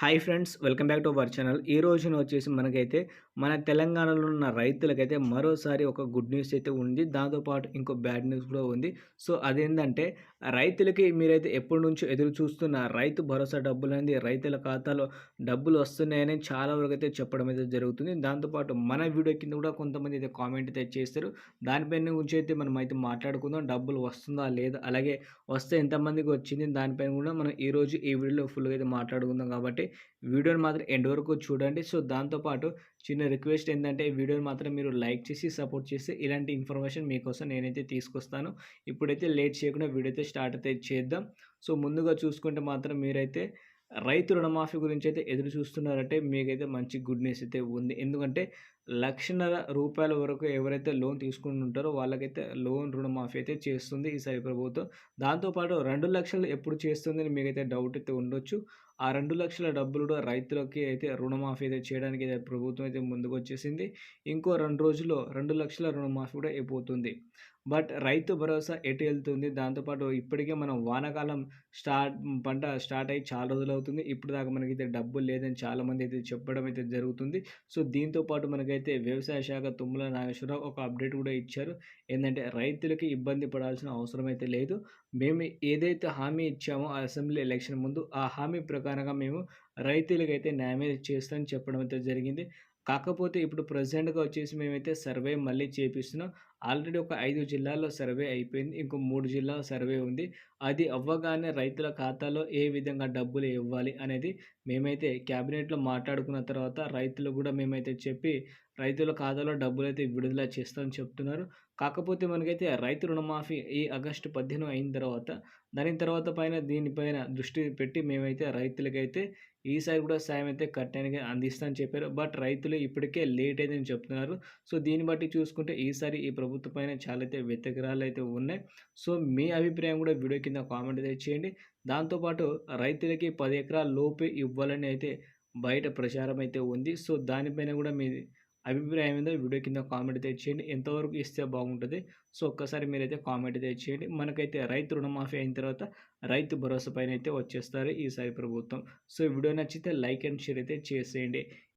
Hi friends, welcome back to our channel. ఈ రోజున వచ్చేసి మనకైతే మన తెలంగాణలో ఉన్న రైతులకైతే మరోసారి ఒక గుడ్ న్యూస్ అయితే ఉంది. దాంతో పాటు ఇంకో బ్యాడ్ న్యూస్ కూడా ఉంది. సో అదేంటంటే రైతులకి మీరైతే ఎప్పటినుంచో ఎదురు చూస్తున్న రైతు భరోసా డబ్బులనేది రైతుల ఖాతాలో డబ్బులు వస్తున్నాయని చాలా వరకు అయితే చెప్పడం అయితే జరుగుతుంది. దాంతోపాటు మన వీడియో కింద కూడా కొంతమంది అయితే కామెంట్ అయితే చేస్తారు. దానిపైన గురించి అయితే మనం అయితే మాట్లాడుకుందాం. డబ్బులు వస్తుందా లేదా, అలాగే వస్తే ఎంతమందికి వచ్చింది, దానిపైన కూడా మనం ఈరోజు ఈ వీడియోలో ఫుల్గా అయితే మాట్లాడుకుందాం. కాబట్టి వీడియోని మాత్రం ఎండ్ వరకు చూడండి. సో దాంతో పాటు చిన్న రిక్వెస్ట్ ఏందంటే వీడియోని మాత్రం మీరు లైక్ చేసి సపోర్ట్ చేస్తే ఇలాంటి ఇన్ఫర్మేషన్ మీకోసం నేనైతే తీసుకొస్తాను. ఇప్పుడైతే లేట్ చేయకుండా వీడియో అయితే స్టార్ట్ అయితే చేద్దాం. సో ముందుగా చూసుకుంటే మాత్రం మీరైతే రైతు రుణమాఫీ గురించి అయితే ఎదురు చూస్తున్నారంటే మీకైతే మంచి గుడ్ న్యూస్ అయితే ఉంది. ఎందుకంటే రూ. 1,50,000 వరకు ఎవరైతే లోన్ తీసుకొని ఉంటారో వాళ్ళకైతే లోన్ రుణమాఫీ అయితే చేస్తుంది ఈసారి ప్రభుత్వం. దాంతో పాటు 2,00,000 ఎప్పుడు చేస్తుందని మీకైతే డౌట్ అయితే ఉండొచ్చు. ఆ 2,00,000 డబ్బులు కూడా రైతులకి అయితే రుణమాఫీ అయితే చేయడానికి అయితే ప్రభుత్వం అయితే ముందుకొచ్చేసింది. ఇంకో 2 రోజుల్లో 2,00,000 రుణమాఫీ కూడా అయిపోతుంది. బట్ రైతు భరోసా ఎటు ఎళ్తుంది? దాంతో పాటు ఇప్పటికే మనం వానాకాలం పంట స్టార్ట్ అయ్యి చాలా రోజులవుతుంది. ఇప్పటిదాకా మనకైతే డబ్బులు లేదని చాలామంది అయితే చెప్పడం అయితే జరుగుతుంది. సో దీంతో పాటు మనకైతే వ్యవసాయ శాఖ తుమ్మల నాగేశ్వరరావు ఒక అప్డేట్ కూడా ఇచ్చారు. ఏందంటే రైతులకి ఇబ్బంది పడాల్సిన అవసరం అయితే లేదు. మేము ఏదైతే హామీ ఇచ్చామో ఆ అసెంబ్లీ ఎలక్షన్ ముందు, ఆ హామీ ప్రకారంగా మేము రైతులకైతే న్యాయమే చేస్తామని చెప్పడం అయితే జరిగింది. కాకపోతే ఇప్పుడు ప్రెజెంట్‌గా వచ్చేసి మేమైతే సర్వే మళ్ళీ చేపిస్తున్నాం. ఆల్రెడీ ఒక 5 జిల్లాల్లో సర్వే అయిపోయింది. ఇంకో 3 జిల్లాల సర్వే ఉంది. అది అవ్వగానే రైతుల ఖాతాలో ఏ విధంగా డబ్బులు ఇవ్వాలి అనేది మేమైతే క్యాబినెట్‌లో మాట్లాడుకున్న తర్వాత రైతులకు గూడా మేమైతే చెప్పి రైతుల ఖాతాలో డబ్బులైతే విడుదల చేస్తామని చెప్తున్నారు. కాకపోతే మనకైతే రైతు రుణమాఫీ ఈ ఆగస్టు 15 అయిన తర్వాత దాని తర్వాత దీనిపైన దృష్టి పెట్టి మేమైతే రైతులకైతే ఈసారి కూడా సాయం అయితే కట్టానికి అందిస్తామని చెప్పారు. బట్ రైతులు ఇప్పటికే లేట్ అయిందని చెప్తున్నారు. సో దీన్ని బట్టి చూసుకుంటే ఈసారి ఈ ప్రభుత్వం పైన చాలా అయితే వ్యతిరేకరాలైతే ఉన్నాయి. సో మీ అభిప్రాయం కూడా వీడియో కింద కామెంట్ అయితే చేయండి. దాంతో పాటు రైతులకి 10 ఎకరాల లోపే ఇవ్వాలని అయితే బయట ప్రచారం అయితే ఉంది. సో దానిపైన కూడా మీ అభిప్రాయం ఏందో వీడియో కింద కామెంట్ అయితే చేయండి. ఎంతవరకు ఇస్తే బాగుంటది? సో ఒక్కసారి మీరైతే కామెంట్ అయితే చేయండి. మనకైతే రైతు రుణమాఫీ అయిన తర్వాత రైతు భరోసా పైన అయితే వచ్చేస్తారు ఈసారి ప్రభుత్వం. సో వీడియో నచ్చితే లైక్ అండ్ షేర్ అయితే చేసేయండి.